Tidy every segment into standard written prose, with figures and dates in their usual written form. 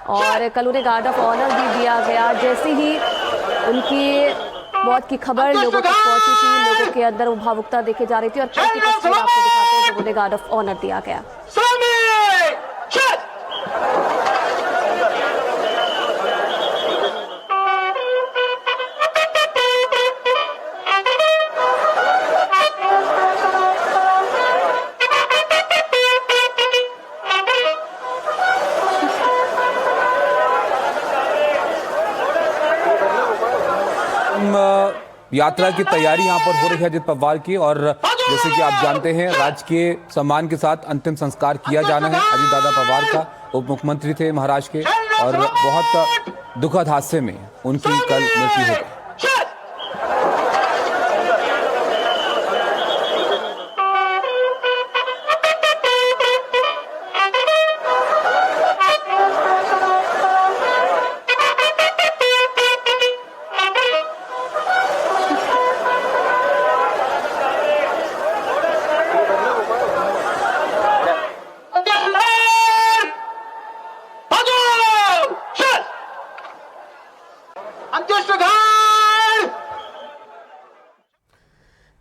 और कल उन्हें गार्ड ऑफ ऑनर भी दिया गया। जैसे ही उनकी मौत की खबर लोगों तक पहुंची थी, लोगों के अंदर वो भावुकता देखी जा रही थी और कल की तस्वीर आपको दिखाते हैं जब उन्हें गार्ड ऑफ ऑनर दिया गया। यात्रा की तैयारी यहाँ पर हो रही है अजित पवार की, और जैसे कि आप जानते हैं राजकीय सम्मान के साथ अंतिम संस्कार किया जाना है अजित दादा पवार का। उप मुख्यमंत्री थे महाराष्ट्र के और बहुत दुखद हादसे में उनकी कल मृत्यु हो गई।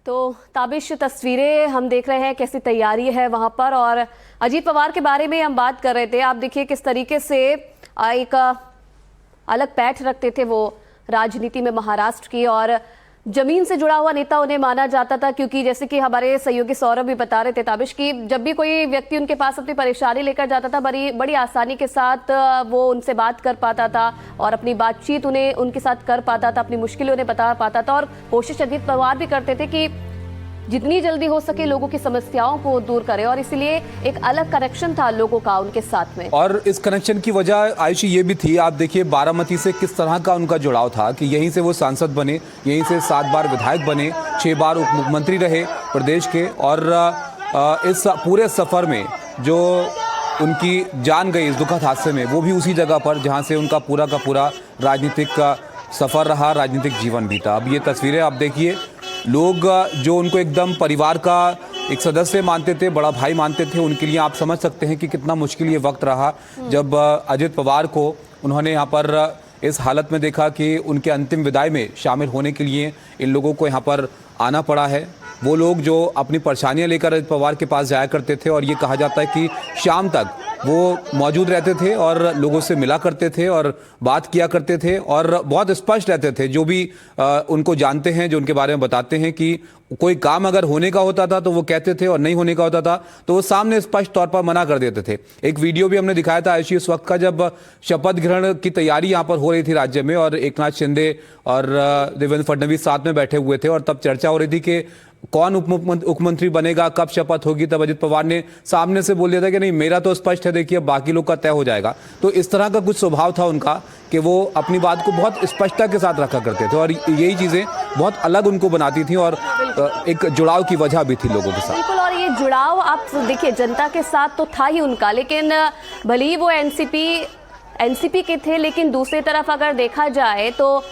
तो ताबिश तस्वीरें हम देख रहे हैं कैसी तैयारी है वहां पर। और अजीत पवार के बारे में हम बात कर रहे थे, आप देखिए किस तरीके से एक अलग पैठ रखते थे वो राजनीति में महाराष्ट्र की, और जमीन से जुड़ा हुआ नेता उन्हें माना जाता था। क्योंकि जैसे कि हमारे सहयोगी सौरभ भी बता रहे थे ताबिश की, जब भी कोई व्यक्ति उनके पास अपनी परेशानी लेकर जाता था बड़ी आसानी के साथ वो उनसे बात कर पाता था और अपनी बातचीत उन्हें उनके साथ कर पाता था, अपनी मुश्किलें उन्हें बता पाता था। और कोशिश अजित पवार भी करते थे कि जितनी जल्दी हो सके लोगों की समस्याओं को दूर करें, और इसलिए एक अलग कनेक्शन था लोगों का उनके साथ में। और इस कनेक्शन की वजह आयुषी ये भी थी, आप देखिए बारामती से किस तरह का उनका जुड़ाव था कि यहीं से वो सांसद बने, यहीं से 7 बार विधायक बने, 6 बार उप मुख्यमंत्री रहे प्रदेश के, और इस पूरे सफर में जो उनकी जान गई इस दुखद हादसे में, वो भी उसी जगह पर जहाँ से उनका पूरा राजनीतिक सफर रहा, राजनीतिक जीवन बीता। अब ये तस्वीरें आप देखिए, लोग जो उनको एकदम परिवार का एक सदस्य मानते थे, बड़ा भाई मानते थे, उनके लिए आप समझ सकते हैं कि कितना मुश्किल ये वक्त रहा जब अजित पवार को उन्होंने यहाँ पर इस हालत में देखा कि उनके अंतिम विदाई में शामिल होने के लिए इन लोगों को यहाँ पर आना पड़ा है। वो लोग जो अपनी परेशानियाँ लेकर अजित पवार के पास जाया करते थे, और ये कहा जाता है कि शाम तक वो मौजूद रहते थे और लोगों से मिला करते थे और बात किया करते थे, और बहुत स्पष्ट रहते थे। जो भी उनको जानते हैं, जो उनके बारे में बताते हैं कि कोई काम अगर होने का होता था तो वो कहते थे, और नहीं होने का होता था तो वो सामने स्पष्ट तौर पर मना कर देते थे। एक वीडियो भी हमने दिखाया था आयुषी उस वक्त का, जब शपथ ग्रहण की तैयारी यहाँ पर हो रही थी राज्य में, और एकनाथ शिंदे और देवेंद्र फडणवीस साथ में बैठे हुए थे, और तब चर्चा हो रही थी कि कौन उप मुख्यमंत्री बनेगा, कब शपथ होगी। तब अजित पवार ने सामने से बोल दिया था कि नहीं, मेरा तो स्पष्ट है, देखिए बाकी लोग का तय हो जाएगा। तो इस तरह का कुछ स्वभाव था उनका कि वो अपनी बात को बहुत स्पष्टता के साथ रखा करते थे, और यही चीज़ें बहुत अलग उनको बनाती थी, और एक जुड़ाव की वजह भी थी लोगों के साथ। बिल्कुल, और ये जुड़ाव आप देखिए जनता के साथ तो था ही उनका, लेकिन भले ही वो एनसीपी के थे, लेकिन दूसरी तरफ अगर देखा जाए तो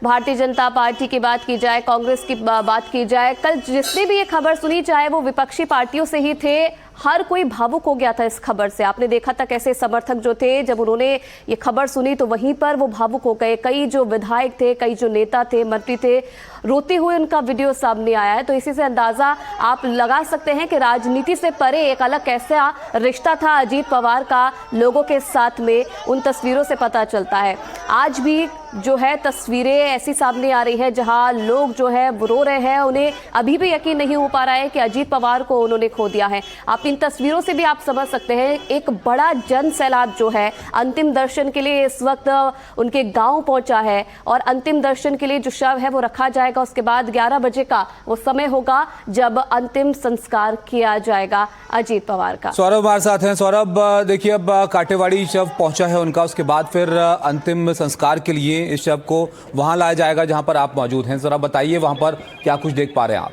भारतीय जनता पार्टी की बात की जाए, कांग्रेस की बात की जाए, कल जिसने भी ये खबर सुनी, चाहे वो विपक्षी पार्टियों से ही थे, हर कोई भावुक हो गया था इस खबर से। आपने देखा था कैसे समर्थक जो थे, जब उन्होंने ये खबर सुनी तो वहीं पर वो भावुक हो गए। कई जो विधायक थे, कई जो नेता थे, मंत्री थे, रोते हुए उनका वीडियो सामने आया है। तो इसी से अंदाजा आप लगा सकते हैं कि राजनीति से परे एक अलग कैसा रिश्ता था अजीत पवार का लोगों के साथ में, उन तस्वीरों से पता चलता है। आज भी जो है तस्वीरें ऐसी सामने आ रही है जहां लोग जो है रो रहे हैं, उन्हें अभी भी यकीन नहीं हो पा रहा है कि अजीत पवार को उन्होंने खो दिया है। आप इन तस्वीरों से भी आप समझ सकते हैं, एक बड़ा जन सैलाब जो है अंतिम दर्शन के लिए इस वक्त उनके गांव पहुंचा है, और अंतिम दर्शन के लिए जो शव है वो रखा जाएगा। उसके बाद 11 बजे का वो समय होगा जब अंतिम संस्कार किया जाएगा अजीत पवार का। सौरभ हमारे साथ हैं। सौरभ, देखिए अब काटेवाड़ी शव पहुंचा है उनका, उसके बाद फिर अंतिम संस्कार के लिए इस शव को वहां लाया जाएगा जहां पर आप मौजूद हैं। जरा बताइए वहां पर क्या कुछ देख पा रहे हैं आप?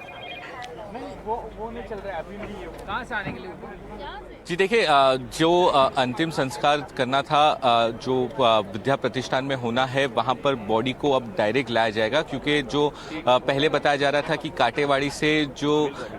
वो नहीं चल रहा है अभी, कहाँ से आने के लिए? जी देखिए, जो अंतिम संस्कार करना था, जो विद्या प्रतिष्ठान में होना है, वहाँ पर बॉडी को अब डायरेक्ट लाया जाएगा, क्योंकि जो पहले बताया जा रहा था कि काटेवाड़ी से जो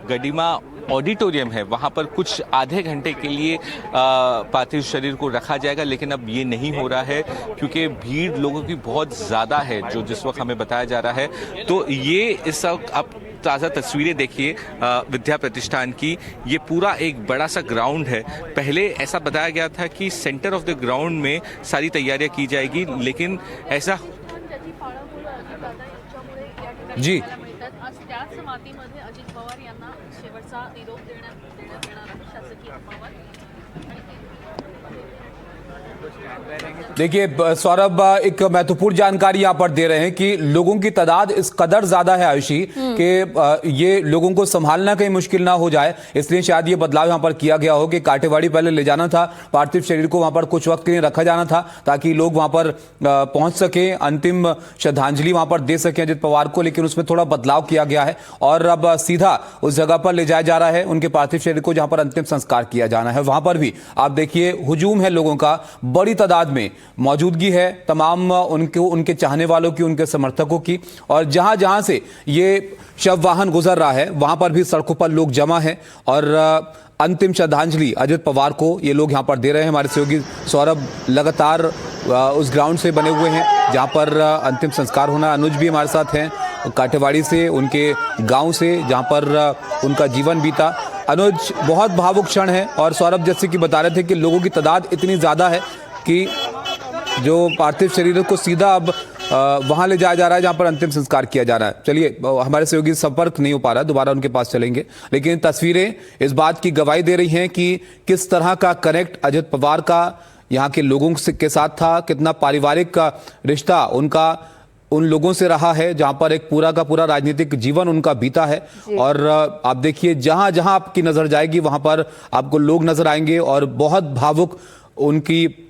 गडीमा ऑडिटोरियम है वहाँ पर कुछ आधे घंटे के लिए पार्थिव शरीर को रखा जाएगा, लेकिन अब ये नहीं हो रहा है क्योंकि भीड़ लोगों की बहुत ज़्यादा है जो जिस वक्त हमें बताया जा रहा है। तो ये इस वक्त आप ताज़ा तस्वीरें देखिए विद्या प्रतिष्ठान की। ये पूरा एक बड़ा सा ग्राउंड है। पहले ऐसा बताया गया था कि सेंटर ऑफ द ग्राउंड में सारी तैयारियां की जाएगी, लेकिन ऐसा जी आज त्याच समाधीमध्ये अजित पवार यांना शेवटचा निरोप देण्यात येणार आहे शासकीय इतमामात। देखिए सौरभ, एक महत्वपूर्ण जानकारी यहाँ पर दे रहे हैं कि लोगों की तादाद इस कदर ज्यादा है आयुषी कि ये लोगों को संभालना कहीं मुश्किल ना हो जाए, इसलिए शायद ये बदलाव यहाँ पर किया गया हो कि काटेवाड़ी पहले ले जाना था, पार्थिव शरीर को वहां पर कुछ वक्त के लिए रखा जाना था ताकि लोग वहां पर पहुंच सके, अंतिम श्रद्धांजलि वहां पर दे सके अजित पवार को, लेकिन उसमें थोड़ा बदलाव किया गया है और अब सीधा उस जगह पर ले जाया जा रहा है उनके पार्थिव शरीर को जहां पर अंतिम संस्कार किया जाना है। वहां पर भी आप देखिए हुजूम है लोगों का, बड़ी तादाद में मौजूदगी है तमाम उनके चाहने वालों की, उनके समर्थकों की, और जहां जहां से ये शव वाहन गुजर रहा है वहां पर भी सड़कों पर लोग जमा हैं और अंतिम श्रद्धांजलि अजित पवार को ये लोग यहां पर दे रहे हैं। हमारे सहयोगी सौरभ लगातार उस ग्राउंड से बने हुए हैं जहां पर अंतिम संस्कार होना। अनुज भी हमारे साथ हैं काटेवाड़ी से, उनके गांव से जहां पर उनका जीवन बीता। अनुज, बहुत भावुक क्षण है और सौरभ जैसे कि बता रहे थे कि लोगों की तादाद इतनी ज्यादा है कि जो पार्थिव शरीर को सीधा अब वहां ले जाया जा रहा है जहां पर अंतिम संस्कार किया जा रहा है। चलिए, हमारे सहयोगी संपर्क नहीं हो पा रहा, दोबारा उनके पास चलेंगे, लेकिन तस्वीरें इस बात की गवाही दे रही हैं कि किस तरह का कनेक्ट अजित पवार का यहाँ के लोगों के साथ था, कितना पारिवारिक का रिश्ता उनका उन लोगों से रहा है जहां पर एक पूरा का पूरा राजनीतिक जीवन उनका बीता है। और आप देखिए जहां जहां आपकी नजर जाएगी वहां पर आपको लोग नजर आएंगे और बहुत भावुक उनकी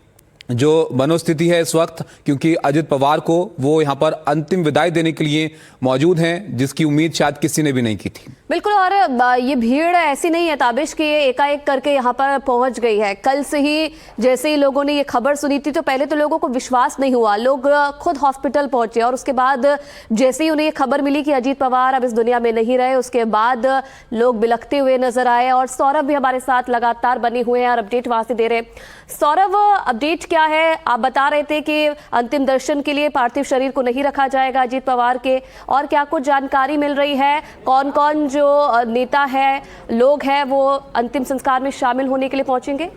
जो मनोस्थिति है इस वक्त, क्योंकि अजित पवार को वो यहाँ पर अंतिम विदाई देने के लिए मौजूद हैं जिसकी उम्मीद शायद किसी ने भी नहीं की थी। बिल्कुल, और ये भीड़ ऐसी नहीं है ताबिश कि ये एकाएक करके यहाँ पर पहुंच गई है। कल से ही जैसे ही लोगों ने ये खबर सुनी थी तो पहले तो लोगों को विश्वास नहीं हुआ, लोग खुद हॉस्पिटल पहुंचे और उसके बाद जैसे ही उन्हें ये खबर मिली कि अजित पवार अब इस दुनिया में नहीं रहे, उसके बाद लोग बिलखते हुए नजर आए। और सौरभ भी हमारे साथ लगातार बने हुए हैं और अपडेट वहां से दे रहे हैं। सौरभ, अपडेट क्या है? आप बता रहे थे कि अंतिम दर्शन के लिए पार्थिव शरीर को नहीं रखा जाएगा अजित पवार के, और क्या कुछ जानकारी मिल रही है? कौन कौन जो नेता है, लोग हैं, वो अंतिम संस्कार में शामिल होने के लिए पहुंचेंगे?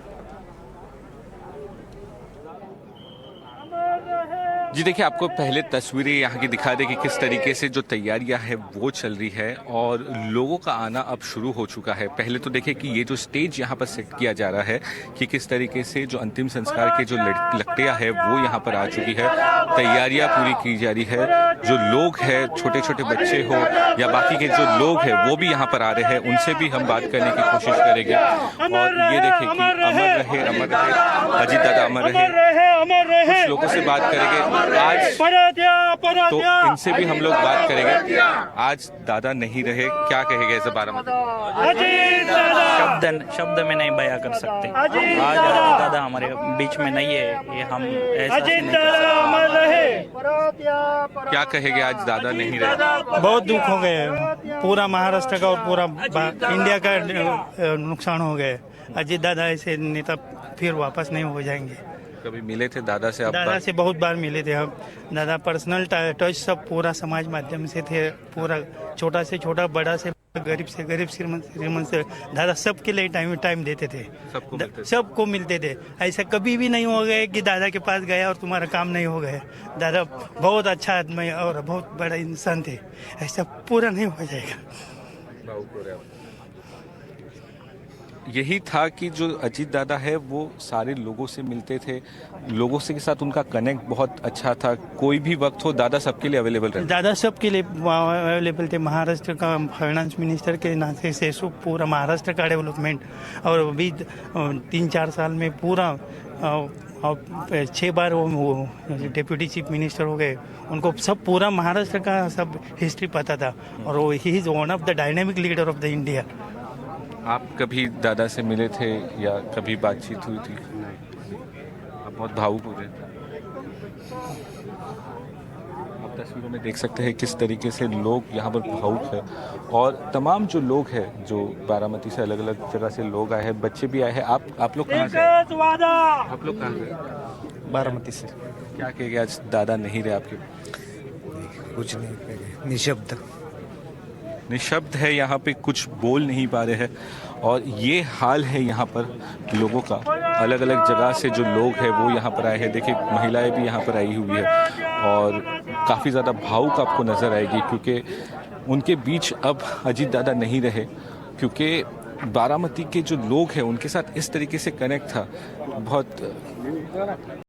जी देखिए, आपको पहले तस्वीरें यहाँ की दिखा दे कि किस तरीके से जो तैयारियां हैं वो चल रही है और लोगों का आना अब शुरू हो चुका है। पहले तो देखिए कि ये जो स्टेज यहाँ पर सेट किया जा रहा है कि किस तरीके से जो अंतिम संस्कार के जो लकड़ियाँ है वो यहाँ पर आ चुकी है, तैयारियां पूरी की जा रही है। जो लोग हैं, छोटे छोटे बच्चे हो या बाकी के जो लोग हैं वो भी यहाँ पर आ रहे हैं, उनसे भी हम बात करने की कोशिश करेंगे। और ये देखें कि अमर रहे अजित दादा, अमर रहे। कुछ लोगों से बात करेंगे आज, तो इनसे भी हम लोग बात करेंगे। आज दादा नहीं रहे, क्या कहेंगे इस बारे में? शब्द में नहीं बयां कर सकते। आज अजित दादा हमारे बीच में नहीं है, ये हम ऐसा नहीं कर सकते। क्या कहेंगे आज दादा नहीं रहे? बहुत दुख हो गए, पूरा महाराष्ट्र का और पूरा इंडिया का नुकसान हो गए। अजित दादा ऐसे नेता फिर वापस नहीं हो जाएंगे। कभी मिले थे दादा से? दादा से बहुत बार मिले थे हम। दादा पर्सनल टच सब पूरा समाज माध्यम से थे, पूरा छोटा से छोटा, बड़ा से गरीब से गरीब, श्रीमंत से, दादा सबके लिए टाइम देते थे, सबको मिलते थे। ऐसा कभी भी नहीं हो गया कि दादा के पास गया और तुम्हारा काम नहीं हो गया। दादा बहुत अच्छा आदमी और बहुत बड़ा इंसान थे, ऐसा पूरा नहीं हो जाएगा। यही था कि जो अजीत दादा है वो सारे लोगों से मिलते थे, लोगों से के साथ उनका कनेक्ट बहुत अच्छा था। कोई भी वक्त हो दादा सबके लिए अवेलेबल रहे। दादा सबके लिए अवेलेबल थे। महाराष्ट्र का फाइनेंस मिनिस्टर के नाते से पूरा महाराष्ट्र का डेवलपमेंट, और अभी 3-4 साल में पूरा 6 बार वो डिप्यूटी चीफ मिनिस्टर हो गए। उनको सब पूरा महाराष्ट्र का सब हिस्ट्री पता था और वो he is one of the dynamic leader of the India. आप कभी दादा से मिले थे या कभी बातचीत हुई थी? आप बहुत भावुक हो रहे थे। आप तस्वीरों में देख सकते हैं किस तरीके से लोग यहाँ पर भावुक है और तमाम जो लोग हैं जो बारामती से अलग अलग जगह से लोग आए हैं, बच्चे भी आए हैं। आप लोग कहाँ से आए? आप लोग कहाँ से? बारामती से। क्या कहेंगे आज दादा नहीं रहे आपके? कुछ नहीं कहेंगे, निशब्द। निशब्द है, यहाँ पे कुछ बोल नहीं पा रहे हैं और ये हाल है यहाँ पर लोगों का। अलग अलग जगह से जो लोग हैं वो यहाँ पर आए हैं। देखिए महिलाएं भी यहाँ पर आई हुई है और काफ़ी ज़्यादा भावुक आपको नज़र आएगी क्योंकि उनके बीच अब अजीत दादा नहीं रहे, क्योंकि बारामती के जो लोग हैं उनके साथ इस तरीके से कनेक्ट था बहुत।